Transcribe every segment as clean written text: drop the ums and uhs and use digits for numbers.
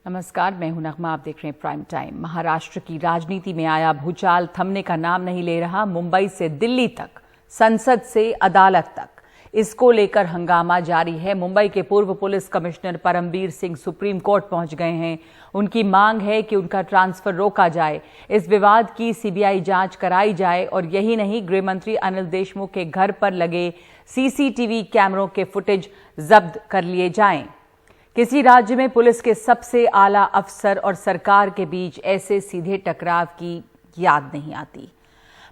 नमस्कार, मैं हूं नगमा। आप देख रहे हैं प्राइम टाइम। महाराष्ट्र की राजनीति में आया भूचाल थमने का नाम नहीं ले रहा। मुंबई से दिल्ली तक, संसद से अदालत तक, इसको लेकर हंगामा जारी है। मुंबई के पूर्व police commissioner Parambir Singh supreme court पहुंच गए हैं। उनकी मांग है कि उनका ट्रांसफर रोका जाए, इस विवाद की सीबीआई जांच कराई जाए और यही नहीं, गृह मंत्री अनिल देशमुख के घर पर लगे सीसीटीवी कैमरों के फुटेज जब्त कर लिए जाएं। किसी राज्य में पुलिस के सबसे आला अफसर और सरकार के बीच ऐसे सीधे टकराव की याद नहीं आती।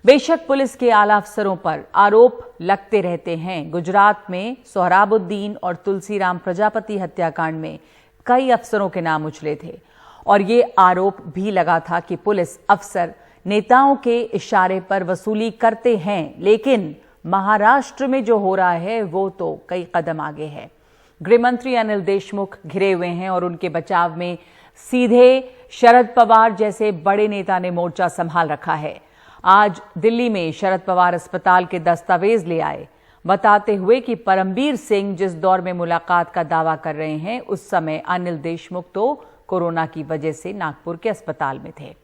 बेशक पुलिस के आला अफसरों पर आरोप लगते रहते हैं। गुजरात में सोहराबुद्दीन और तुलसीराम प्रजापति हत्याकांड में कई अफसरों के नाम उछले थे और ये आरोप भी लगा था कि पुलिस अफसर नेताओं के इशारे पर वसूली करते हैं। लेकिन महाराष्ट्र में जो हो रहा है वो तो कई कदम आगे है। गृह मंत्री अनिल देशमुख घिरे हुए हैं और उनके बचाव में सीधे शरद पवार जैसे बड़े नेता ने मोर्चा संभाल रखा है। आज दिल्ली में शरद पवार अस्पताल के दस्तावेज ले आए, बताते हुए कि परमबीर सिंह जिस दौर में मुलाकात का दावा कर रहे हैं, उस समय अनिल देशमुख तो कोरोना की वजह से नागपुर के अस्पताल में थे।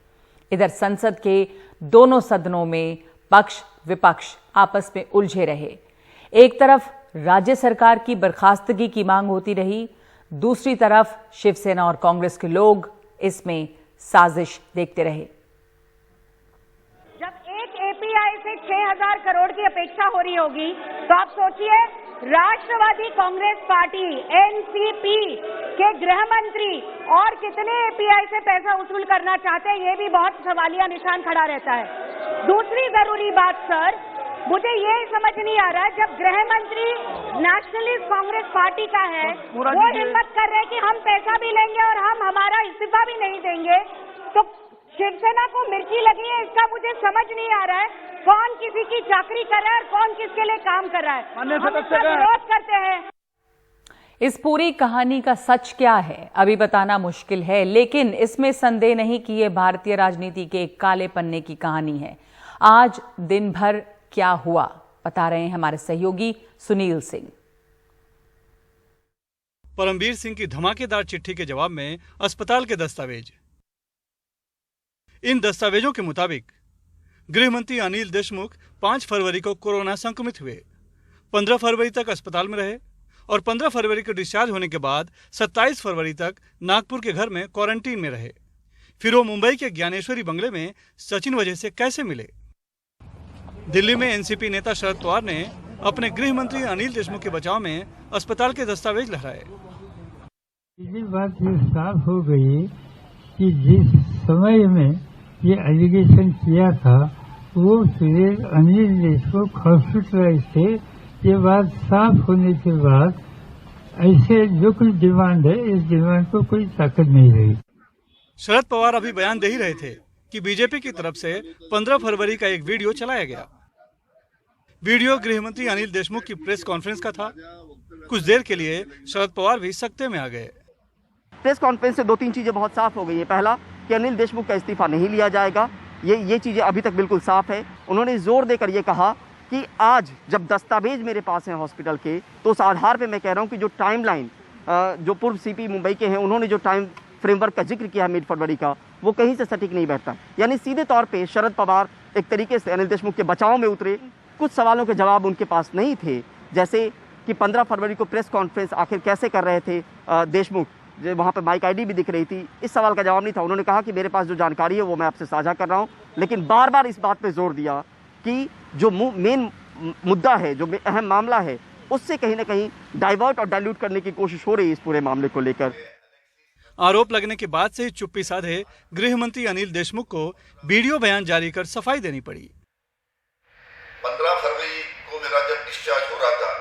इधर संसद के दोनों सदनों में पक्ष विपक्ष आपस में उलझे रहे। एक तरफ राज्य सरकार की बर्खास्तगी की मांग होती रही, दूसरी तरफ शिवसेना और कांग्रेस के लोग इसमें साजिश देखते रहे। जब एक एपीआई से 6,000 करोड़ की अपेक्षा हो रही होगी तो आप सोचिए, राष्ट्रवादी कांग्रेस पार्टी एनसीपी के गृह मंत्री और कितने एपीआई से पैसा वसूल करना चाहते हैं, ये भी बहुत सवालिया निशान खड़ा रहता है। दूसरी जरूरी बात सर, मुझे ये समझ नहीं आ रहा, जब गृह मंत्री नेशनलिस्ट कांग्रेस पार्टी का है, वो हिम्मत कर रहे हैं कि हम पैसा भी लेंगे और हम हमारा इस्तीफा भी नहीं देंगे, तो शिवसेना को मिर्ची लगी है, इसका मुझे समझ नहीं आ रहा है। कौन किसी की चाकरी कर रहा है और कौन किसके लिए काम कर रहा है, हम इसका विरोध करते हैं। इस पूरी कहानी का सच क्या है अभी बताना मुश्किल है, लेकिन इसमें संदेह नहीं कि यह भारतीय राजनीति के एक काले पन्ने की कहानी है। आज दिन भर क्या हुआ, बता रहे हैं हमारे सहयोगी सुनील सिंह। परमबीर सिंह की धमाकेदार चिट्ठी के जवाब में अस्पताल के दस्तावेज। इन दस्तावेजों के मुताबिक गृह मंत्री अनिल देशमुख 5 फरवरी को कोरोना संक्रमित हुए, 15 फरवरी तक अस्पताल में रहे और 15 फरवरी को डिस्चार्ज होने के बाद 27 फरवरी तक नागपुर के घर में क्वारंटीन में रहे। फिर वो मुंबई के ज्ञानेश्वरी बंगले में सचिन वजह से कैसे मिले। दिल्ली में एनसीपी नेता शरद पवार ने अपने गृह मंत्री अनिल देशमुख के बचाव में अस्पताल के दस्तावेज लहराए। ये बात ये साफ हो गई कि जिस समय में ये एलिगेशन किया था वो सीधे अनिल देशमुख हॉस्पिटलाइज थे। ये बात साफ होने के बाद ऐसे जो कोई डिमांड है, इस डिमांड को कोई ताकत नहीं रही। शरद पवार अभी बयान दे ही रहे थे कि बीजेपी की तरफ से 15 फरवरी का एक वीडियो चलाया गया। वीडियो गृह मंत्री अनिल देशमुख की प्रेस कॉन्फ्रेंस का था। कुछ देर के लिए शरद पवार भी सकते में आ गए। प्रेस कॉन्फ्रेंस से 2-3 चीजें बहुत साफ हो गई है। पहला कि अनिल देशमुख का इस्तीफा नहीं लिया जाएगा, ये चीजें अभी तक बिल्कुल साफ है। उन्होंने जोर देकर ये कहा कि आज जब दस्तावेज मेरे पास हैं हॉस्पिटल के, तो उस आधार पे मैं कह रहा हूँ कि जो टाइमलाइन जो पूर्व सीपी मुंबई के हैं उन्होंने जो टाइम फ्रेमवर्क का जिक्र किया है मिड फरवरी का, वो कहीं से सटीक नहीं बैठता। यानी सीधे तौर पे शरद पवार एक तरीके से अनिल देशमुख के बचाव में उतरे। कुछ सवालों के जवाब उनके पास नहीं थे, जैसे कि 15 फरवरी को प्रेस कॉन्फ्रेंस आखिर कैसे कर रहे थे देशमुख, जो वहाँ पे माइक आईडी भी दिख रही थी। इस सवाल का जवाब नहीं था। उन्होंने कहा कि मेरे पास जो जानकारी है वो मैं आपसे साझा कर रहा हूँ, लेकिन बार बार इस बात पे जोर दिया कि जो मेन मुद्दा है, जो अहम मामला है, उससे कहीं ना कहीं डाइवर्ट और डाइल्यूट करने की कोशिश हो रही है इस पूरे मामले को लेकर। आरोप लगने के बाद से ही चुप्पी साधे गृह मंत्री अनिल देशमुख को वीडियो बयान जारी कर सफाई देनी पड़ी। 15 फरवरी को मेरा जब डिस्चार्ज हो रहा था,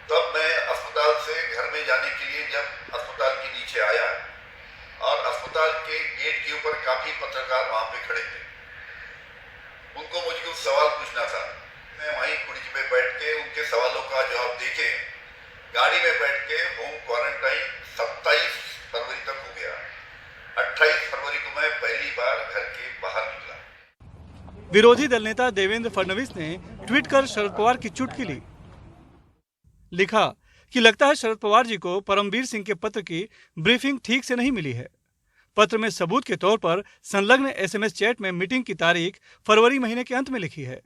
तब मैं अस्पताल से घर में जाने के लिए जब अस्पताल के नीचे आया और अस्पताल के गेट के ऊपर काफी पत्रकार वहां पे खड़े थे, उनको मुझे कुछ सवाल पूछना था। मैं वहीं कुर्सी पे बैठ के उनके सवालों का जवाब देके गाड़ी में बैठ के होम क्वारंटाइन 27 फरवरी तक हो गया। 28 फरवरी को मैं पहली बार घर के बाहर निकला। विरोधी दल नेता देवेंद्र फडणवीस ने ट्वीट कर शरद पवार की चुटकी ली। लिखा कि लगता है शरद पवार जी को परमवीर सिंह के पत्र की ब्रीफिंग ठीक से नहीं मिली है। पत्र में सबूत के तौर पर संलग्न एसएमएस चैट में मीटिंग की तारीख फरवरी महीने के अंत में लिखी है।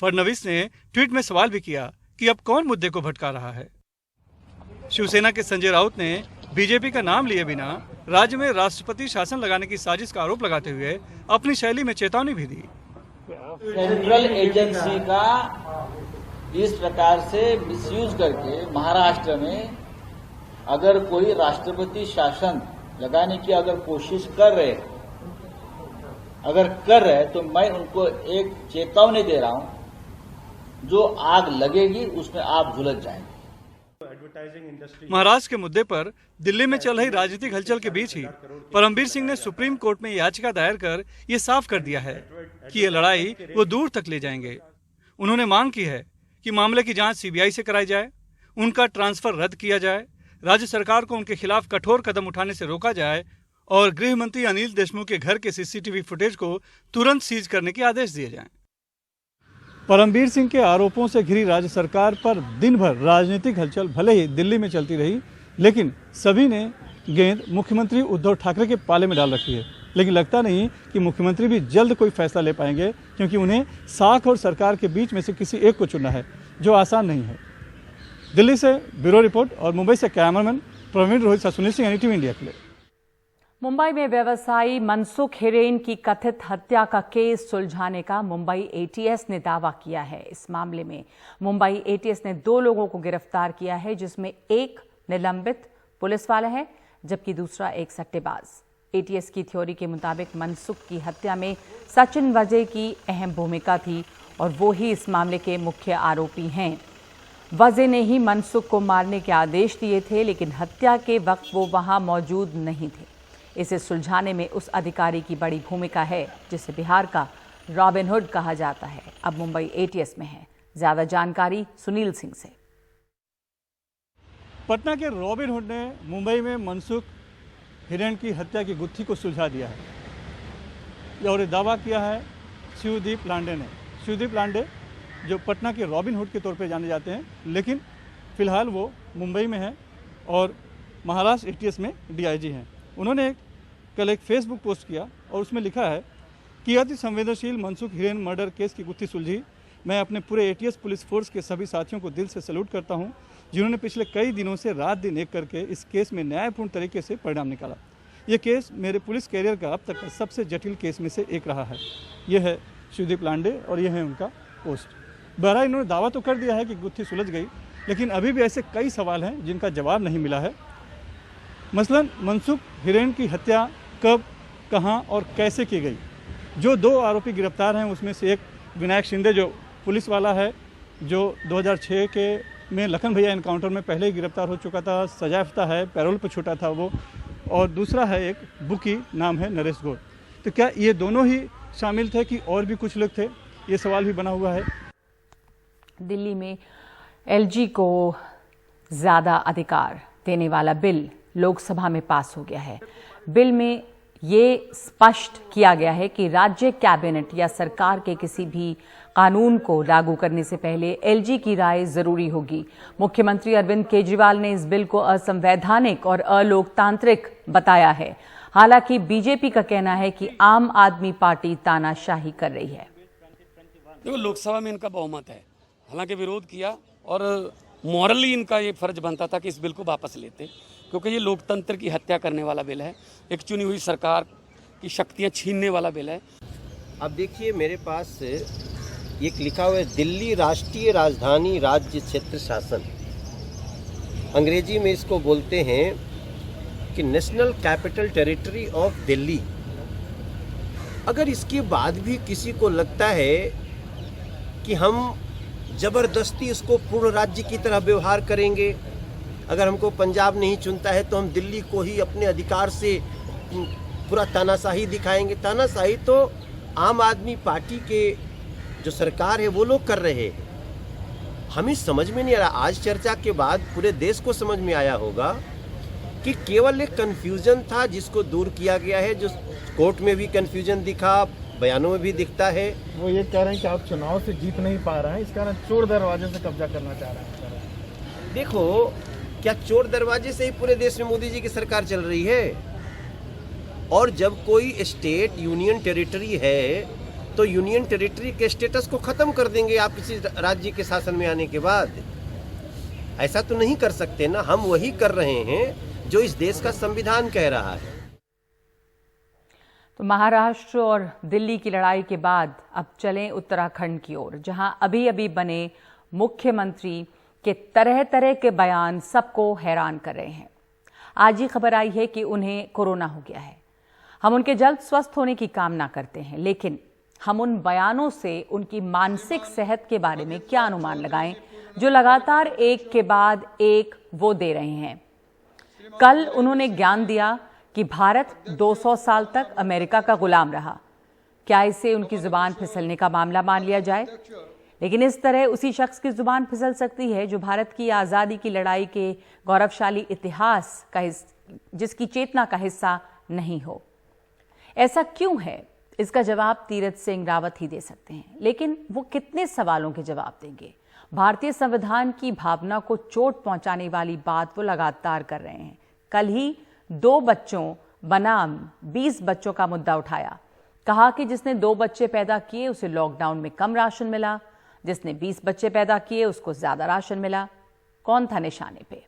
फडणवीस ने ट्वीट में सवाल भी किया कि अब कौन मुद्दे को भटका रहा है। शिवसेना के संजय राउत ने बीजेपी का नाम लिए बिना राज्य में राष्ट्रपति शासन लगाने की साजिश का आरोप लगाते हुए अपनी शैली में चेतावनी भी दी। सेंट्रल एजेंसी का इस प्रकार से मिसयूज करके महाराष्ट्र में अगर कोई राष्ट्रपति शासन लगाने की अगर कोशिश कर रहे तो मैं उनको एक चेतावनी दे रहा हूं, जो आग लगेगी उसमें आप झुलस जाएंगे। महाराष्ट्र के मुद्दे पर दिल्ली में चल रही राजनीतिक हलचल के बीच ही परमवीर सिंह ने सुप्रीम कोर्ट में याचिका दायर कर ये साफ कर दिया है कि ये लड़ाई वो दूर तक ले जाएंगे। उन्होंने मांग की है कि मामले की जांच सीबीआई से कराई जाए, उनका ट्रांसफर रद्द किया जाए, राज्य सरकार को उनके खिलाफ कठोर कदम उठाने से रोका जाए और गृह मंत्री अनिल देशमुख के घर के सीसीटीवी फुटेज को तुरंत सीज करने के आदेश दिए जाएं। परमवीर सिंह के आरोपों से घिरी राज्य सरकार पर दिन भर राजनीतिक हलचल भले ही दिल्ली में चलती रही, लेकिन सभी ने गेंद मुख्यमंत्री उद्धव ठाकरे के पाले में डाल रखी है। लेकिन लगता नहीं कि मुख्यमंत्री भी जल्द कोई फैसला ले पाएंगे, क्योंकि उन्हें साख और सरकार के बीच में से किसी एक को चुनना है, जो आसान नहीं है। दिल्ली से ब्यूरो रिपोर्ट और मुंबई से कैमरामैन प्रवीण रोहित से सुनील सिंह, NDTV इंडिया के लिए। मुंबई में व्यवसायी मनसुख हिरेन की कथित हत्या का केस सुलझाने का मुंबई ATS ने दावा किया है। इस मामले में मुंबई ATS ने 2 लोगों को गिरफ्तार किया है, जिसमें एक निलंबित पुलिस वाला है जबकि दूसरा एक सट्टेबाज। ATS की थ्योरी के मुताबिक मनसुख की हत्या में सचिन वजय की अहम भूमिका थी और वो ही इस मामले के मुख्य आरोपी हैं। वजय ने ही मनसुख को मारने के आदेश दिए थे, लेकिन हत्या के वक्त वो वहां मौजूद नहीं थे। इसे सुलझाने में उस अधिकारी की बड़ी भूमिका है जिसे बिहार का रॉबिनहुड कहा जाता है। अब मुंबई ATS में है। ज्यादा जानकारी सुनील सिंह से। पटना के रॉबिनहुड ने मुंबई में मनसुख हिरेन की हत्या की गुत्थी को सुलझा दिया है और दावा किया है शिवदीप लांडे ने। शिवदीप लांडे जो पटना के रॉबिनहुड के तौर पे जाने जाते हैं, लेकिन फिलहाल वो मुंबई में हैं और महाराष्ट्र ATS में DIG हैं। उन्होंने कल एक फेसबुक पोस्ट किया और उसमें लिखा है कि अति संवेदनशील मनसुख हिरेन मर्डर केस की गुत्थी सुलझी। मैं अपने पूरे ATS पुलिस फोर्स के सभी साथियों को दिल से सैल्यूट करता हूं, जिन्होंने पिछले कई दिनों से रात दिन एक करके इस केस में न्यायपूर्ण तरीके से परिणाम निकाला। यह केस मेरे पुलिस कैरियर का अब तक का सबसे जटिल केस में से एक रहा है। यह है शिवदीप लांडे और यह है उनका पोस्ट। बहरहाल इन्होंने दावा तो कर दिया है कि गुत्थी सुलझ गई, लेकिन अभी भी ऐसे कई सवाल हैं जिनका जवाब नहीं मिला है। मसलन मनसुख हिरेन की हत्या कब, कहां और कैसे की गई। जो 2 आरोपी गिरफ्तार हैं उसमें से एक विनायक शिंदे जो पुलिस वाला है, जो 2006 के में लखन भैया एनकाउंटर में पहले ही गिरफ्तार हो चुका था, सजायाफ्ता है, पैरोल पर छूटा था वो, और दूसरा है एक बुकी, नाम है नरेश गौर। तो क्या ये दोनों ही शामिल थे कि और भी कुछ लोग थे, ये सवाल भी बना हुआ है। दिल्ली में LG को ज्यादा अधिकार देने वाला बिल लोकसभा में पास हो गया है। बिल में ये स्पष्ट किया गया है कि राज्य कैबिनेट या सरकार के किसी भी कानून को लागू करने से पहले LG की राय जरूरी होगी। मुख्यमंत्री अरविंद केजरीवाल ने इस बिल को असंवैधानिक और अलोकतांत्रिक बताया है। हालांकि बीजेपी का कहना है कि आम आदमी पार्टी तानाशाही कर रही है। देखो, लोकसभा में इनका बहुमत है, हालांकि विरोध किया और मॉरली इनका ये फर्ज बनता था कि इस बिल को वापस लेते, क्योंकि ये लोकतंत्र की हत्या करने वाला बिल है, एक चुनी हुई सरकार की शक्तियां छीनने वाला बिल है। अब देखिए, मेरे पास एक लिखा हुआ है दिल्ली राष्ट्रीय राजधानी राज्य क्षेत्र शासन। अंग्रेजी में इसको बोलते हैं कि national capital territory of Delhi. अगर इसके बाद भी किसी को लगता है कि हम जबरदस्ती इसको पूर्ण राज्य की तरह व्यवहार करेंगे, अगर हमको पंजाब नहीं चुनता है तो हम दिल्ली को ही अपने अधिकार से पूरा तानाशाही दिखाएंगे। तानाशाही तो आम आदमी पार्टी के जो सरकार है वो लोग कर रहे हैं। हमें समझ में नहीं आ रहा। आज चर्चा के बाद पूरे देश को समझ में आया होगा कि केवल एक कन्फ्यूजन था जिसको दूर किया गया है। जो कोर्ट में भी कन्फ्यूजन दिखा, बयानों में भी दिखता है। वो ये कह रहे हैं कि आप चुनाव से जीत नहीं पा रहे हैं, इस कारण चोर दरवाजे से कब्जा करना चाह रहे हैं। देखो, क्या चोर दरवाजे से ही पूरे देश में मोदी जी की सरकार चल रही है? और जब कोई स्टेट यूनियन टेरिटरी है तो यूनियन टेरिटरी के स्टेटस को खत्म कर देंगे आप किसी राज्य के शासन में आने के बाद। ऐसा तो नहीं कर सकते ना। हम वही कर रहे हैं जो इस देश का संविधान कह रहा है। तो महाराष्ट्र और दिल्ली की लड़ाई के बाद अब चलें उत्तराखंड की ओर, जहां अभी अभी बने मुख्यमंत्री के तरह तरह के बयान सबको हैरान कर रहे हैं। आज ही खबर आई है कि उन्हें कोरोना हो गया है। हम उनके जल्द स्वस्थ होने की कामना करते हैं, लेकिन हम उन बयानों से उनकी मानसिक सेहत के बारे में क्या अनुमान लगाएं जो लगातार एक के बाद एक वो दे रहे हैं। कल उन्होंने ज्ञान दिया कि भारत 200 साल तक अमेरिका का गुलाम रहा। क्या इसे उनकी जुबान फिसलने का मामला मान लिया जाए? लेकिन इस तरह उसी शख्स की जुबान फिसल सकती है जो भारत की आज़ादी की लड़ाई के गौरवशाली इतिहास का जिसकी चेतना का हिस्सा नहीं हो। ऐसा क्यों है, इसका जवाब तीरथ सिंह रावत ही दे सकते हैं, लेकिन वो कितने सवालों के जवाब देंगे? भारतीय संविधान की भावना को चोट पहुंचाने वाली बात वो लगातार कर रहे हैं। कल ही 2 बच्चों बनाम 20 बच्चों का मुद्दा उठाया। कहा कि जिसने 2 बच्चे पैदा किए उसे लॉकडाउन में कम राशन मिला, जिसने 20 बच्चे पैदा किए उसको ज्यादा राशन मिला। कौन था निशाने पे?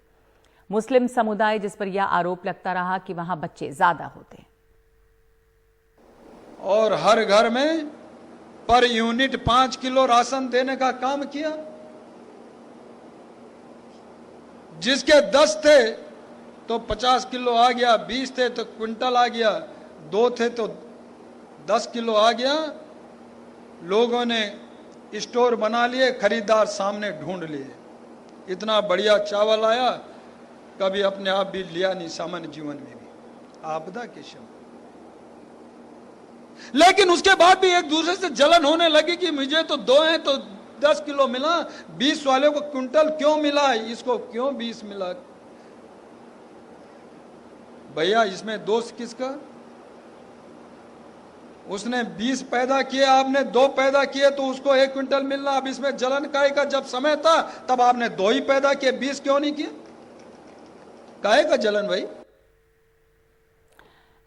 मुस्लिम समुदाय, जिस पर यह आरोप लगता रहा कि वहां बच्चे ज्यादा होते। और हर घर में पर यूनिट 5 किलो राशन देने का काम किया। जिसके 10 थे तो 50 किलो आ गया, 20 थे तो क्विंटल आ गया, 2 थे तो 10 किलो आ गया। लोगों ने स्टोर बना लिए, खरीदार सामने ढूंढ लिए। इतना बढ़िया चावल आया, कभी अपने आप भी लिया नहीं सामान्य जीवन में भी, आपदा के समय। लेकिन उसके बाद भी एक दूसरे से जलन होने लगी कि मुझे तो 2 हैं तो 10 किलो मिला, 20 वाले को क्विंटल क्यों मिला, इसको क्यों 20 मिला। भैया इसमें दोष किसका? उसने 20 पैदा किए, आपने 2 पैदा किए तो उसको 1 क्विंटल मिलना। अब इसमें जलन काहे का? जब समय था तब आपने 2 ही पैदा किए, 20 क्यों नहीं किए? काहे का जलन भाई?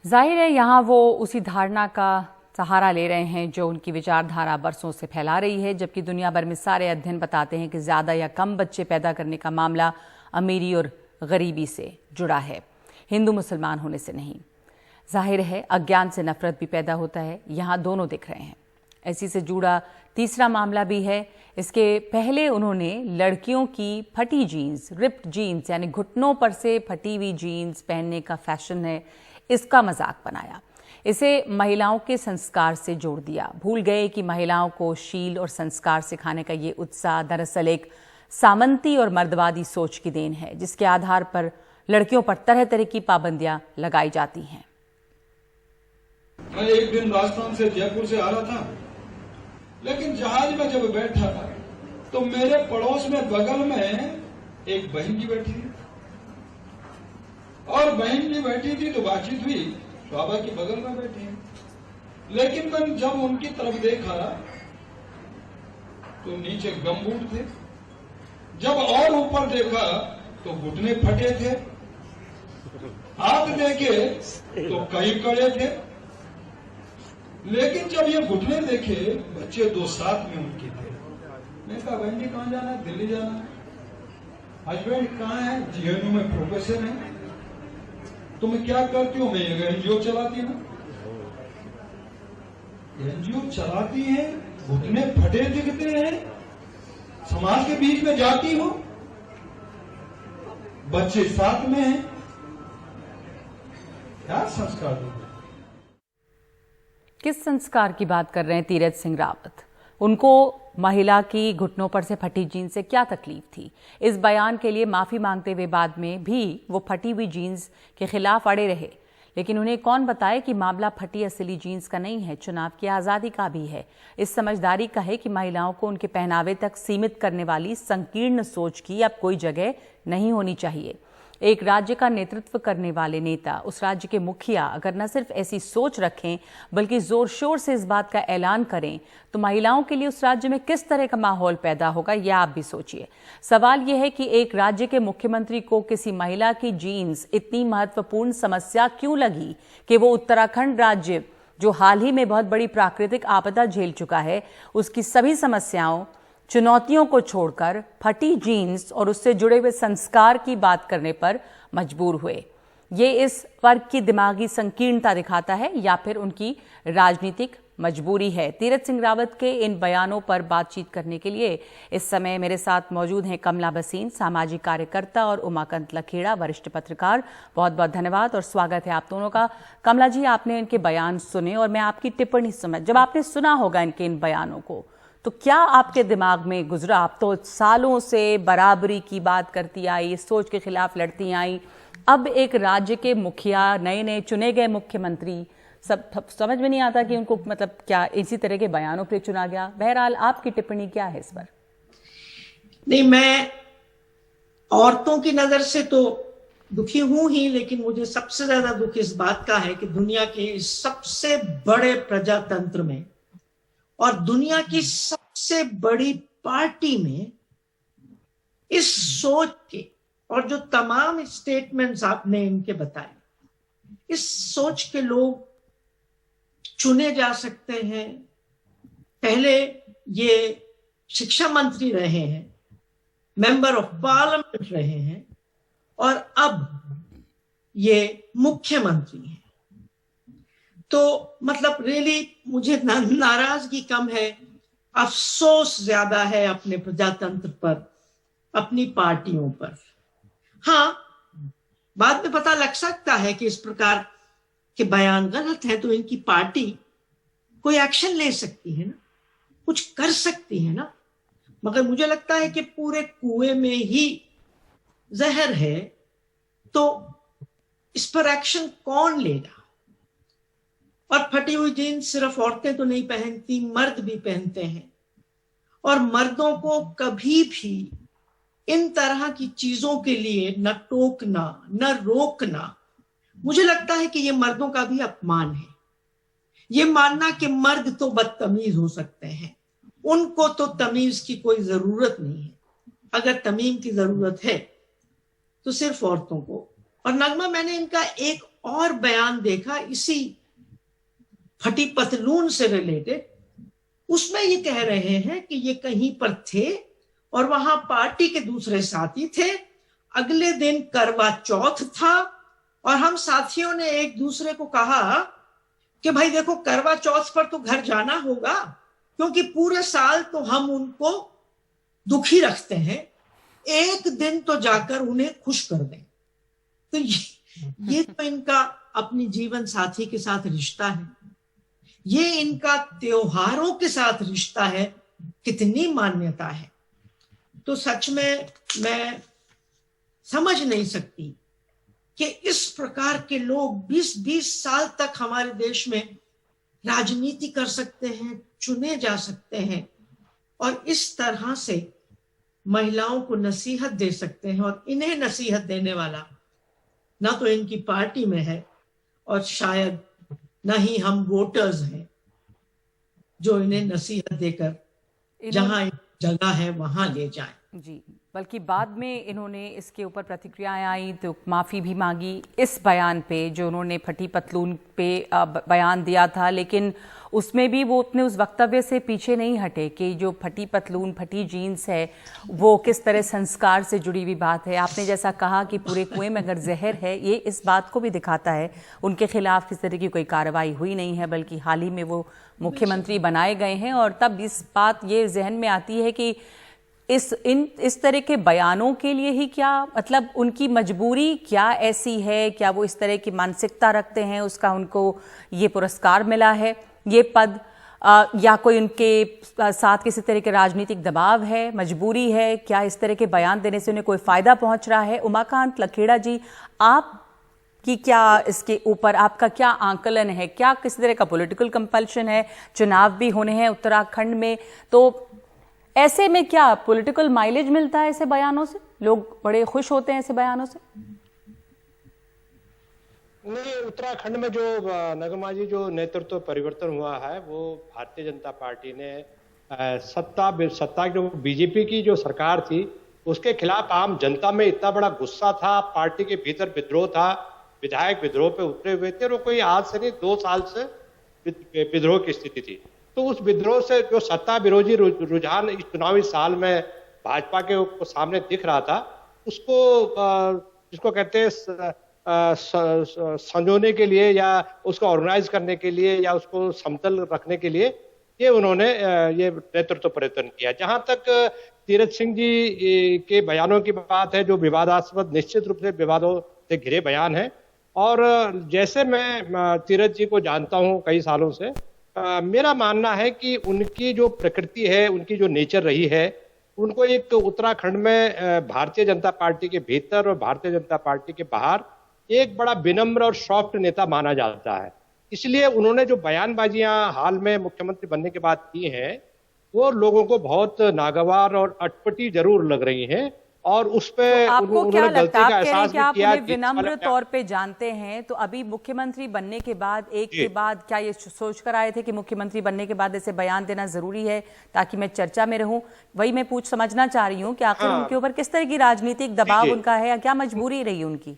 जाहिर है यहां वो उसी धारणा का सहारा ले रहे हैं जो उनकी विचारधारा बरसों से फैला रही है, जबकि दुनिया भर में सारे अध्ययन बताते हैं कि ज्यादा या कम बच्चे पैदा करने का मामला अमीरी और गरीबी से जुड़ा है, हिंदू मुसलमान होने से नहीं। जाहिर है अज्ञान से नफरत भी पैदा होता है, यहां दोनों दिख रहे हैं। इसी से जुड़ा तीसरा मामला भी है। इसके पहले उन्होंने लड़कियों की फटी जीन्स, रिप्ड जीन्स, यानी घुटनों पर से फटी हुई जीन्स पहनने का फैशन है, इसका मजाक बनाया। इसे महिलाओं के संस्कार से जोड़ दिया। भूल गए कि महिलाओं को शील और संस्कार सिखाने का ये उत्साह दरअसल एक सामंती और मर्दवादी सोच की देन है, जिसके आधार पर लड़कियों पर तरह तरह की पाबंदियां लगाई जाती हैं। मैं एक दिन राजस्थान से जयपुर से आ रहा था, लेकिन जहाज में जब बैठा तो मेरे पड़ोस में बगल में एक बहन जी बैठी थी, और बहन जी बैठी थी तो बातचीत हुई, बाबा की बगल में बैठी है। लेकिन मैं जब उनकी तरफ देखा तो नीचे गमबूट थे, जब और ऊपर देखा तो घुटने फटे थे, हाथ देखे तो कई कड़े थे। लेकिन जब ये घुटने देखे, बच्चे 2 साथ में उनके थे। मैंने कहा बहन जी कहां जाना है? दिल्ली जाना है। हस्बैंड कहां है? जीएनयू में प्रोफेसर है। तुम क्या करती हो? मैं एनजीओ चलाती हूं। एनजीओ चलाती है, घुटने फटे दिखते हैं, समाज के बीच में जाती हो, बच्चे साथ में हैं, क्या संस्कार दो? किस संस्कार की बात कर रहे हैं तीरथ सिंह रावत? उनको महिला की घुटनों पर से फटी जीन्स से क्या तकलीफ थी? इस बयान के लिए माफी मांगते हुए बाद में भी वो फटी हुई जीन्स के खिलाफ अड़े रहे। लेकिन उन्हें कौन बताए कि मामला फटी असली जीन्स का नहीं है, चुनाव की आज़ादी का भी है। इस समझदारी का है कि महिलाओं को उनके पहनावे तक सीमित करने वाली संकीर्ण सोच की अब कोई जगह नहीं होनी चाहिए। एक राज्य का नेतृत्व करने वाले नेता, उस राज्य के मुखिया अगर न सिर्फ ऐसी सोच रखें बल्कि जोर शोर से इस बात का ऐलान करें तो महिलाओं के लिए उस राज्य में किस तरह का माहौल पैदा होगा, यह आप भी सोचिए। सवाल यह है कि एक राज्य के मुख्यमंत्री को किसी महिला की जीन्स इतनी महत्वपूर्ण समस्या क्यों लगी कि वो उत्तराखंड राज्य, जो हाल ही में बहुत बड़ी प्राकृतिक आपदा झेल चुका है, उसकी सभी समस्याओं, चुनौतियों को छोड़कर फटी जीन्स और उससे जुड़े हुए संस्कार की बात करने पर मजबूर हुए। ये इस वर्ग की दिमागी संकीर्णता दिखाता है या फिर उनकी राजनीतिक मजबूरी है। तीरथ सिंह रावत के इन बयानों पर बातचीत करने के लिए इस समय मेरे साथ मौजूद हैं कमला भसीन, सामाजिक कार्यकर्ता, और उमाकांत लखेड़ा, वरिष्ठ पत्रकार। बहुत बहुत धन्यवाद और स्वागत है आप दोनों का। कमला जी, आपने इनके बयान सुने और मैं आपकी टिप्पणी समझ, जब आपने सुना होगा इनके इन बयानों को, तो क्या आपके दिमाग में गुजरा? आप तो सालों से बराबरी की बात करती आई, इस सोच के खिलाफ लड़ती आई, अब एक राज्य के मुखिया, नए नए चुने गए मुख्यमंत्री, सब समझ में नहीं आता कि उनको मतलब क्या इसी तरह के बयानों पर चुना गया। बहरहाल आपकी टिप्पणी क्या है इस पर? नहीं, मैं औरतों की नजर से तो दुखी हूं ही, लेकिन मुझे सबसे ज्यादा दुख इस बात का है कि दुनिया के इस सबसे बड़े प्रजातंत्र में और दुनिया की सबसे बड़ी पार्टी में इस सोच के, और जो तमाम स्टेटमेंट्स आपने इनके बताए, इस सोच के लोग चुने जा सकते हैं। पहले ये शिक्षा मंत्री रहे हैं, मेंबर ऑफ पार्लियामेंट रहे हैं, और अब ये मुख्यमंत्री हैं। तो मतलब रियली मुझे नाराजगी कम है, अफसोस ज्यादा है अपने प्रजातंत्र पर, अपनी पार्टियों पर। हाँ, बाद में पता लग सकता है कि इस प्रकार के बयान गलत है तो इनकी पार्टी कोई एक्शन ले सकती है ना, कुछ कर सकती है ना, मगर मुझे लगता है कि पूरे कुएं में ही जहर है, तो इस पर एक्शन कौन लेगा? और फटी हुई जीन्स सिर्फ औरतें तो नहीं पहनती, मर्द भी पहनते हैं, और मर्दों को कभी भी इन तरह की चीजों के लिए न टोकना न रोकना, मुझे लगता है कि ये मर्दों का भी अपमान है। ये मानना कि मर्द तो बदतमीज हो सकते हैं, उनको तो तमीज की कोई जरूरत नहीं है। अगर तमीम की जरूरत है तो सिर्फ औरतों को। और नगमा, मैंने इनका एक और बयान देखा इसी फटी पतलून से रिलेटेड, उसमें ये कह रहे हैं कि ये कहीं पर थे और वहां पार्टी के दूसरे साथी थे, अगले दिन करवा चौथ था और हम साथियों ने एक दूसरे को कहा कि भाई देखो, करवा चौथ पर तो घर जाना होगा क्योंकि पूरे साल तो हम उनको दुखी रखते हैं, एक दिन तो जाकर उन्हें खुश कर दें। तो ये तो इनका अपनी जीवन साथी के साथ रिश्ता है, ये इनका त्योहारों के साथ रिश्ता है, कितनी मान्यता है। तो सच में मैं समझ नहीं सकती कि इस प्रकार के लोग 20-20 साल तक हमारे देश में राजनीति कर सकते हैं, चुने जा सकते हैं, और इस तरह से महिलाओं को नसीहत दे सकते हैं। और इन्हें नसीहत देने वाला ना तो इनकी पार्टी में है और शायद ना ही हम वोटर्स हैं जो इन्हें नसीहत देकर जहां जगह है वहां ले जाएं। जी, बल्कि बाद में इन्होंने इसके ऊपर प्रतिक्रियाएं आई तो माफ़ी भी मांगी इस बयान पे जो उन्होंने फटी पतलून पे बयान दिया था, लेकिन उसमें भी वो अपने उस वक्तव्य से पीछे नहीं हटे कि जो फटी पतलून, फटी जीन्स है, वो किस तरह संस्कार से जुड़ी हुई बात है। आपने जैसा कहा कि पूरे कुएं में अगर जहर है, ये इस बात को भी दिखाता है उनके खिलाफ किस तरह की कोई कार्रवाई हुई नहीं है, बल्कि हाल ही में वो मुख्यमंत्री बनाए गए हैं। और तब इस बात ये जहन में आती है कि इस तरह के बयानों के लिए ही क्या मतलब उनकी मजबूरी क्या ऐसी है, क्या वो इस तरह की मानसिकता रखते हैं, उसका उनको ये पुरस्कार मिला है, ये पद, या कोई उनके साथ किसी तरह के राजनीतिक दबाव है, मजबूरी है, क्या इस तरह के बयान देने से उन्हें कोई फायदा पहुंच रहा है? उमाकांत लखेड़ा जी, आप कि क्या इसके ऊपर आपका क्या आंकलन है? क्या किसी तरह का पॉलिटिकल कंपल्शन है? चुनाव भी होने हैं उत्तराखंड में, तो ऐसे में क्या पॉलिटिकल माइलेज मिलता है ऐसे बयानों से? लोग बड़े खुश होते हैं ऐसे बयानों से? नहीं, उत्तराखंड में जो नगमा जी जो नेतृत्व परिवर्तन हुआ है वो भारतीय जनता पार्टी ने सत्ता जो बीजेपी की जो सरकार थी उसके खिलाफ आम जनता में इतना बड़ा गुस्सा था, पार्टी के भीतर विद्रोह था, विधायक विद्रोह पे उतरे हुए थे और कोई आज से नहीं 2 साल से विद्रोह की स्थिति थी। तो उस विद्रोह से जो सत्ता विरोधी रुझान इस चुनावी साल में भाजपा के सामने दिख रहा था उसको जिसको कहते हैं संजोने के लिए या उसको ऑर्गेनाइज करने के लिए या उसको समतल रखने के लिए ये उन्होंने ये नेतृत्व परिवर्तन किया। जहां तक तीरथ सिंह जी के बयानों की बात है जो विवादास्पद निश्चित रूप से विवादों से घिरे बयान है और जैसे मैं तीरथ जी को जानता हूं कई सालों से मेरा मानना है कि उनकी जो प्रकृति है उनकी जो नेचर रही है उनको एक उत्तराखंड में भारतीय जनता पार्टी के भीतर और भारतीय जनता पार्टी के बाहर एक बड़ा विनम्र और सॉफ्ट नेता माना जाता है। इसलिए उन्होंने जो बयानबाजियां हाल में मुख्यमंत्री बनने के बाद की हैं वो लोगों को बहुत नागवार और अटपटी जरूर लग रही हैं और उस पे तो आपको क्या लगता है, आप कह रहे हैं कि आप उन्हें विनम्र तौर पे जानते हैं, तो अभी मुख्यमंत्री बनने के बाद एक के बाद क्या ये सोच कर आए थे कि मुख्यमंत्री बनने के बाद ऐसे बयान देना जरूरी है ताकि मैं चर्चा में रहूं? वही मैं समझना चाह रही हूँ कि आखिर उनके ऊपर किस तरह की राजनीतिक दबाव उनका है या क्या मजबूरी रही उनकी?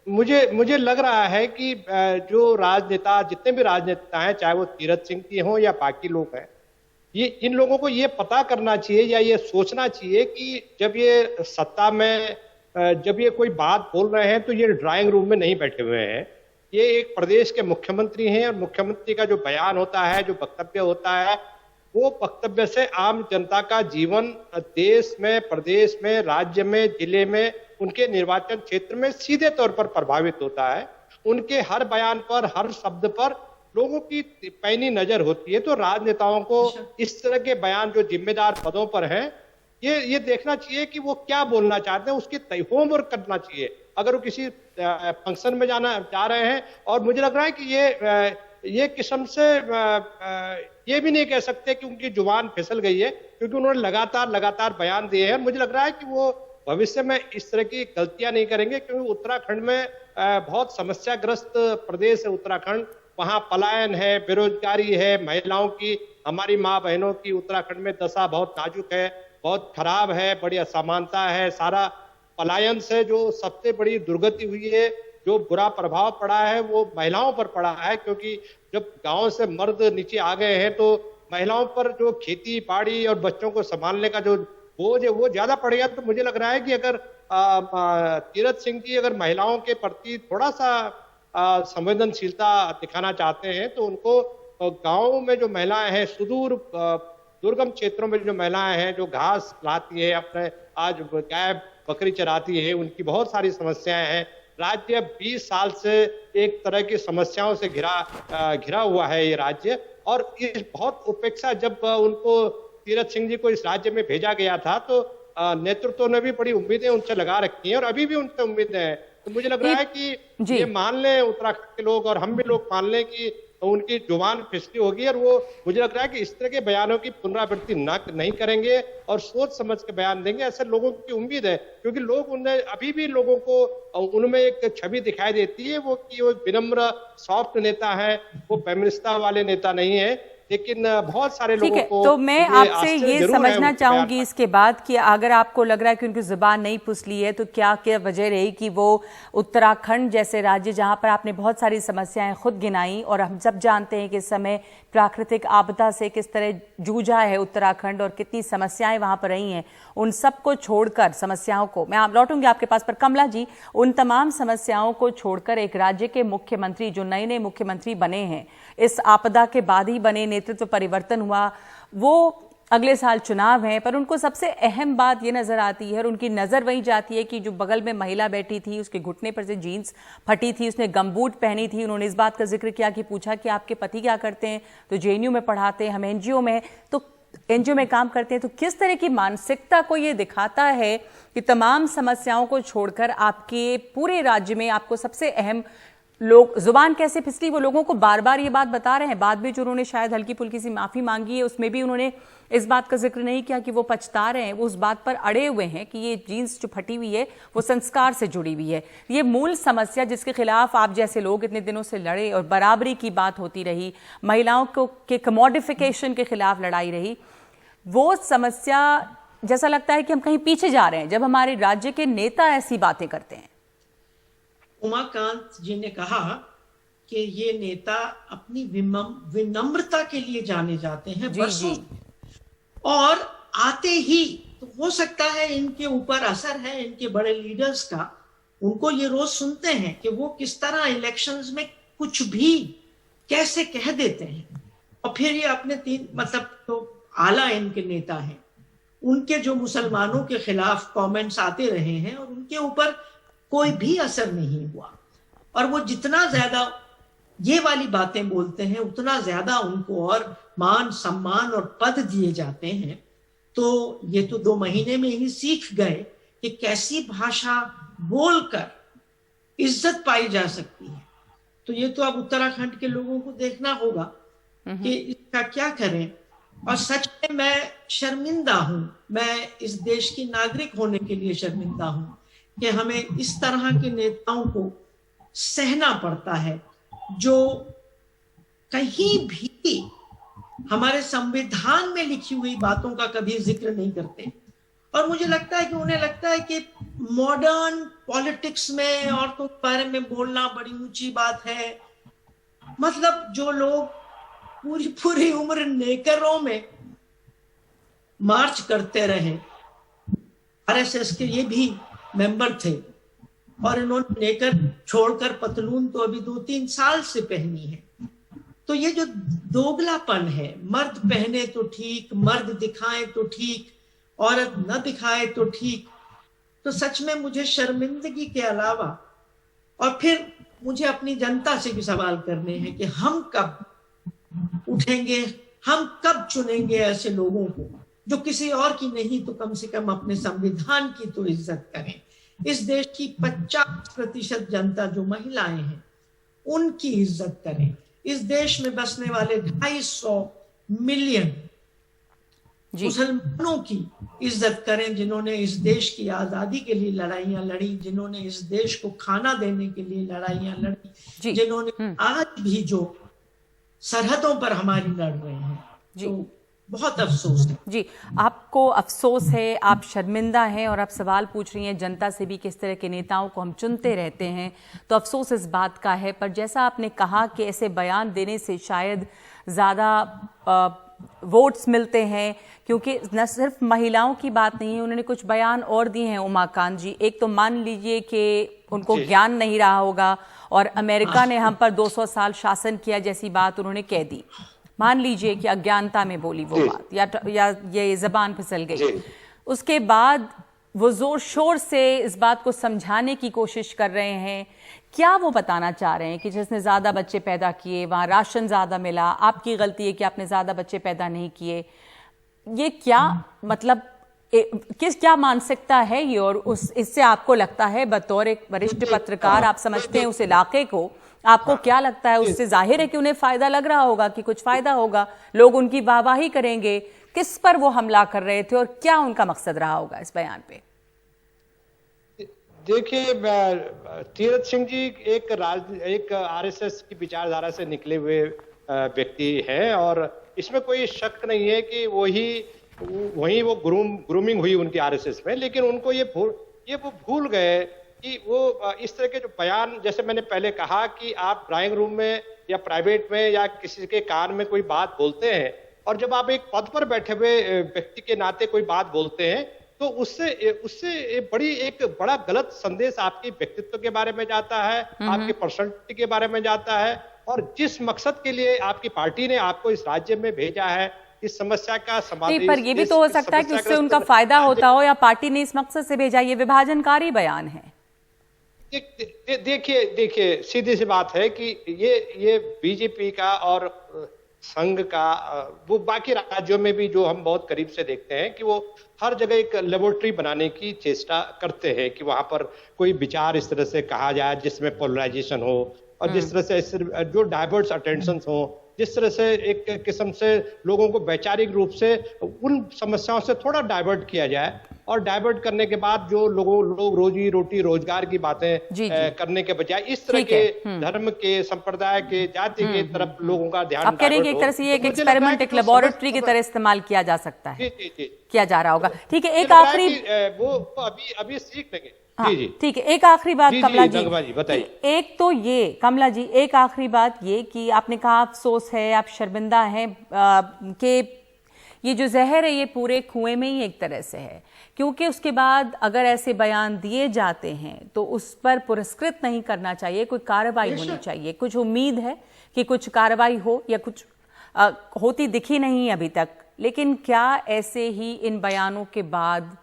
मुझे लग रहा है कि जो राजनेता जितने भी राजनेता हैं चाहे वो तीरथ सिंह जी हों या बाकी लोग हैं ये इन लोगों को ये पता करना चाहिए या ये सोचना चाहिए कि जब ये सत्ता में जब ये कोई बात बोल रहे हैं तो ये ड्राइंग रूम में नहीं बैठे हुए हैं, ये एक प्रदेश के मुख्यमंत्री हैं और मुख्यमंत्री का जो बयान होता है जो वक्तव्य होता है वो वक्तव्य से आम जनता का जीवन देश में प्रदेश में राज्य में जिले में उनके निर्वाचन क्षेत्र में सीधे तौर पर प्रभावित होता है। उनके हर बयान पर हर शब्द पर लोगों की पैनी नजर होती है। तो राजनेताओं को इस तरह के बयान जो जिम्मेदार पदों पर हैं ये देखना चाहिए कि वो क्या बोलना चाहते हैं, उसकी होमवर्क करना चाहिए। अगर वो किसी फंक्शन में जा रहे हैं और मुझे लग रहा है कि ये किस्म से ये भी नहीं कह सकते कि उनकी जुबान फिसल गई है क्योंकि उन्होंने लगातार बयान दिए हैं। मुझे लग रहा है कि वो भविष्य में इस तरह की गलतियां नहीं करेंगे क्योंकि उत्तराखंड में बहुत समस्याग्रस्त प्रदेश है उत्तराखंड। वहां पलायन है, बेरोजगारी है, महिलाओं की हमारी माँ बहनों की उत्तराखंड में दशा बहुत नाजुक है, बहुत खराब है, बड़ी असमानता है। सारा पलायन से जो सबसे बड़ी दुर्गति हुई है, जो बुरा प्रभाव पड़ा है वो महिलाओं पर पड़ा है क्योंकि जब गांव से मर्द नीचे आ गए हैं तो महिलाओं पर जो खेती बाड़ी और बच्चों को संभालने का जो बोझ है वो ज्यादा पड़ गया। तो मुझे लग रहा है कि अगर तीरथ सिंह जी अगर महिलाओं के प्रति थोड़ा सा संवेदनशीलता दिखाना चाहते हैं तो उनको गांव में जो महिलाएं हैं, सुदूर दुर्गम क्षेत्रों में जो महिलाएं हैं जो घास लाती है, अपने आज गाय बकरी चराती है, उनकी बहुत सारी समस्याएं हैं। राज्य 20 साल से एक तरह की समस्याओं से घिरा हुआ है ये राज्य और इस बहुत उपेक्षा जब उनको तीरथ सिंह जी को इस राज्य में भेजा गया था तो नेतृत्व ने भी बड़ी उम्मीदें उनसे लगा रखी हैं और अभी भी उनसे उम्मीदें हैं। तो मुझे लग रहा है कि ये मान लें उत्तराखंड के लोग और हम भी लोग मान लें कि उनकी जुबान फिसली होगी और वो मुझे लग रहा है कि इस तरह के बयानों की पुनरावृत्ति नहीं करेंगे और सोच समझ के बयान देंगे। ऐसे लोगों की उम्मीद है क्योंकि लोग उन्हें अभी भी लोगों को उनमें एक छवि दिखाई देती है वो कि वो विनम्र सॉफ्ट नेता है, वो फेमिनिस्टा वाले नेता नहीं है। लेकिन बहुत सारे लोगों को तो मैं आपसे ये समझना चाहूंगी इसके बाद कि अगर आपको लग रहा है कि उनकी जुबान नहीं फुसली है तो क्या क्या वजह रही कि वो उत्तराखंड जैसे राज्य जहां पर आपने बहुत सारी समस्याएं खुद गिनाई और हम सब जानते हैं कि इस समय प्राकृतिक आपदा से किस तरह जूझा है उत्तराखंड और कितनी समस्याएं वहां पर रही हैं, उन सबको छोड़कर समस्याओं को मैं लौटूंगी आपके पास पर कमला जी, उन तमाम समस्याओं को छोड़कर एक राज्य के मुख्यमंत्री जो नए मुख्यमंत्री बने हैं, इस आपदा के बाद ही बने, नेतृत्व परिवर्तन हुआ, वो अगले साल चुनाव है, पर उनको सबसे अहम बात ये नजर आती है और उनकी नजर वही जाती है कि जो बगल में महिला बैठी थी उसके घुटने पर से जीन्स फटी थी, उसने गमबूट पहनी थी। उन्होंने इस बात का जिक्र किया कि पूछा कि आपके पति क्या करते हैं, तो जेएनयू में पढ़ाते हैं, हम एनजीओ में एनजीओ में काम करते हैं। तो किस तरह की मानसिकता को ये दिखाता है कि तमाम समस्याओं को छोड़कर आपके पूरे राज्य में आपको सबसे अहम लोग जुबान कैसे फिसली, वो लोगों को बार बार ये बात बता रहे हैं। बाद में जो उन्होंने शायद हल्की फुल्की सी माफी मांगी है, उसमें भी उन्होंने इस बात का जिक्र नहीं किया कि वो पछता रहे हैं। वो उस बात पर अड़े हुए हैं कि ये जीन्स जो फटी हुई है वो संस्कार से जुड़ी हुई है। ये मूल समस्या जिसके खिलाफ आप जैसे लोग इतने दिनों से लड़े और बराबरी की बात होती रही, महिलाओं को के कमोडिफिकेशन के खिलाफ लड़ाई रही, वो समस्या जैसा लगता है कि हम कहीं पीछे जा रहे हैं जब हमारे राज्य के नेता ऐसी बातें करते हैं। उमाकांत जी ने कहा कि ये नेता अपनी विनम्रता के लिए जाने जाते हैं बरसों, और आते ही तो हो सकता है इनके ऊपर असर है इनके बड़े लीडर्स का। उनको ये रोज सुनते हैं कि वो किस तरह इलेक्शंस में कुछ भी कैसे कह देते हैं, और फिर ये अपने तो आला इनके नेता हैं, उनके जो मुसलमानों के खिलाफ कमेंट्स आते रहे हैं और उनके ऊपर कोई भी असर नहीं हुआ। और वो जितना ज्यादा ये वाली बातें बोलते हैं उतना ज्यादा उनको और मान सम्मान और पद दिए जाते हैं। तो ये तो 2 महीने में ही सीख गए कि कैसी भाषा बोलकर इज्जत पाई जा सकती है। तो ये तो अब उत्तराखंड के लोगों को देखना होगा कि इसका क्या करें। और सच में मैं शर्मिंदा हूं, मैं इस देश की नागरिक होने के लिए शर्मिंदा हूं कि हमें इस तरह के नेताओं को सहना पड़ता है जो कहीं भी हमारे संविधान में लिखी हुई बातों का कभी जिक्र नहीं करते। और मुझे लगता है कि उन्हें लगता है कि मॉडर्न पॉलिटिक्स में औरतों के बारे में बोलना बड़ी ऊंची बात है। मतलब जो लोग पूरी उम्र नेकरों में मार्च करते रहे, आरएसएस के ये भी मेंबर थे, और इन्होंने नेकर छोड़कर पतलून तो अभी 2-3 साल से पहनी है। तो ये जो दोगलापन है, मर्द पहने तो ठीक, मर्द दिखाए तो ठीक, औरत न दिखाए तो ठीक, तो सच में मुझे शर्मिंदगी के अलावा, और फिर मुझे अपनी जनता से भी सवाल करने हैं कि हम कब उठेंगे, हम कब चुनेंगे ऐसे लोगों को जो किसी और की नहीं तो कम से कम अपने संविधान की तो इज्जत करें। इस देश की 50% जनता जो महिलाएं हैं उनकी इज्जत करें। इस देश में बसने वाले 250 मिलियन मुसलमानों की इज्जत करें, जिन्होंने इस देश की आजादी के लिए लड़ाइयां लड़ी, जिन्होंने इस देश को खाना देने के लिए लड़ाइयां लड़ी, जिन्होंने आज भी जो सरहदों पर हमारी लड़ रहे हैं। तो बहुत अफसोस है। जी, आपको अफसोस है, आप शर्मिंदा हैं, और आप सवाल पूछ रही हैं जनता से भी किस तरह के नेताओं को हम चुनते रहते हैं, तो अफसोस इस बात का है। पर जैसा आपने कहा कि ऐसे बयान देने से शायद ज़्यादा वोट्स मिलते हैं, क्योंकि न सिर्फ महिलाओं की बात नहीं है, उन्होंने कुछ बयान और दिए हैं उमाकांत जी। एक तो मान लीजिए कि उनको ज्ञान नहीं रहा होगा और अमेरिका ने हम पर 200 साल शासन किया जैसी बात उन्होंने कह दी। मान लीजिए कि अज्ञानता में बोली वो बात, या ये जबान फिसल गई। उसके बाद वो जोर शोर से इस बात को समझाने की कोशिश कर रहे हैं। क्या वो बताना चाह रहे हैं कि जिसने ज्यादा बच्चे पैदा किए वहां राशन ज्यादा मिला, आपकी गलती है कि आपने ज्यादा बच्चे पैदा नहीं किए? ये क्या मतलब क्या मानसिकता है ये? और इससे आपको लगता है बतौर एक वरिष्ठ पत्रकार, आप समझते हैं उस इलाके को, आपको क्या लगता है उससे जाहिर है कि उन्हें फायदा लग रहा होगा, कि कुछ फायदा होगा, लोग उनकी वाहवाही करेंगे। किस पर वो हमला कर रहे थे और क्या उनका मकसद रहा होगा इस बयान पे? देखिए, तीरथ सिंह जी एक आरएसएस की विचारधारा से निकले हुए व्यक्ति हैं, और इसमें कोई शक नहीं है कि वही वो ग्रूमिंग हुई उनकी आरएसएस में। लेकिन उनको वो भूल गए कि वो इस तरह के जो बयान, जैसे मैंने पहले कहा कि आप ड्राइंग रूम में या प्राइवेट में या किसी के कान में कोई बात बोलते हैं, और जब आप एक पद पर बैठे हुए व्यक्ति के नाते कोई बात बोलते हैं, तो उससे एक बड़ा गलत संदेश आपके व्यक्तित्व के बारे में जाता है, आपकी पर्सनालिटी के बारे में जाता है, और जिस मकसद के लिए आपकी पार्टी ने आपको इस राज्य में भेजा है, इस समस्या का समाधान। पर ये भी तो हो सकता है कि उससे उनका फायदा होता हो, या पार्टी ने इस मकसद से भेजा। ये विभाजनकारी बयान है। देखिए सीधी सी बात है कि ये बीजेपी का और संघ का, वो बाकी राज्यों में भी जो हम बहुत करीब से देखते हैं कि वो हर जगह एक लेबोरेटरी बनाने की चेष्टा करते हैं कि वहां पर कोई विचार इस तरह से कहा जाए जिसमें पोलराइजेशन हो, और जिस तरह से जो डाइवर्स अटेंशन हो, जिस तरह से एक किस्म से लोगों को वैचारिक रूप से उन समस्याओं से थोड़ा डाइवर्ट किया जाए, और डाइवर्ट करने के बाद जो लोग रोजी रोटी रोजगार की बातें करने के बजाय इस तरह के धर्म के, संप्रदाय के, जाति के तरफ लोगों का ध्यान, आप कह रहे हैं कि एक तरह से ये एक एक्सपेरिमेंट, एक लेबोरेटरी की तरह इस्तेमाल किया जा सकता है, किया जा रहा होगा। ठीक है, एक आखिरी वो अभी सीख लेंगे। हाँ, ठीक है, एक आखिरी बात कमला जी, बताइए। एक तो ये कमला जी, एक आखिरी बात ये कि आपने कहा अफसोस है, आप शर्मिंदा हैं कि ये जो जहर है ये पूरे कुएं में ही एक तरह से है, क्योंकि उसके बाद अगर ऐसे बयान दिए जाते हैं तो उस पर पुरस्कृत नहीं करना चाहिए, कोई कार्रवाई होनी चाहिए। कुछ उम्मीद है कि कुछ कार्रवाई हो, या कुछ होती दिखी नहीं अभी तक, लेकिन क्या ऐसे ही इन बयानों के बाद,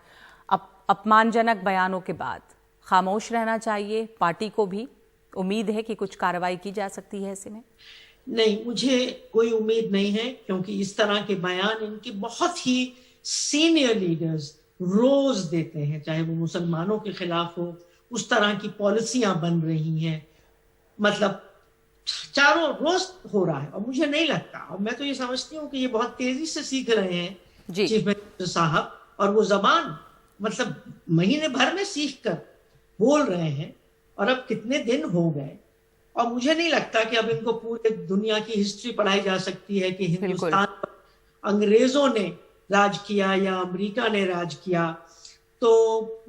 अपमानजनक बयानों के बाद खामोश रहना चाहिए? पार्टी को भी उम्मीद है कि कुछ कार्रवाई की जा सकती है ऐसे में? नहीं, मुझे कोई उम्मीद नहीं है, क्योंकि इस तरह के बयान इनके बहुत ही सीनियर लीडर्स रोज देते हैं, चाहे वो मुसलमानों के खिलाफ हो, उस तरह की पॉलिसियां बन रही हैं, मतलब चारों रोज हो रहा है। और मुझे नहीं लगता, और मैं तो ये समझती हूँ कि ये बहुत तेजी से सीख रहे हैं चीफ मिनिस्टर साहब, और वो जबान मतलब महीने भर में सीख कर बोल रहे हैं, और अब कितने दिन हो गए, और मुझे नहीं लगता कि अब इनको पूरे दुनिया की हिस्ट्री पढ़ाई जा सकती है कि हिंदुस्तान पर अंग्रेजों ने राज किया या अमेरिका ने राज किया। तो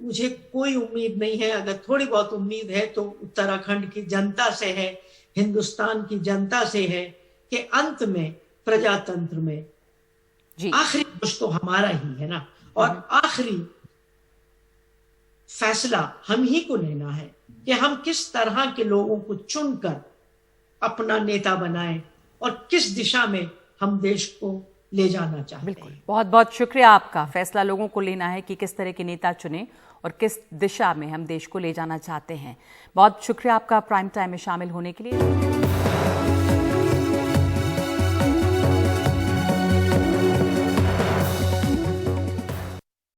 मुझे कोई उम्मीद नहीं है। अगर थोड़ी बहुत उम्मीद है तो उत्तराखंड की जनता से है, हिंदुस्तान की जनता से है, कि अंत में प्रजातंत्र में आखिरी कुछ तो हमारा ही है ना, और आखिरी फैसला हम ही को लेना है कि हम किस तरह के लोगों को चुनकर अपना नेता बनाएं और किस दिशा में हम देश को ले जाना चाहते हैं। बिल्कुल, बहुत बहुत शुक्रिया आपका। फैसला लोगों को लेना है कि किस तरह के नेता चुने और किस दिशा में हम देश को ले जाना चाहते हैं। बहुत शुक्रिया आपका प्राइम टाइम में शामिल होने के लिए।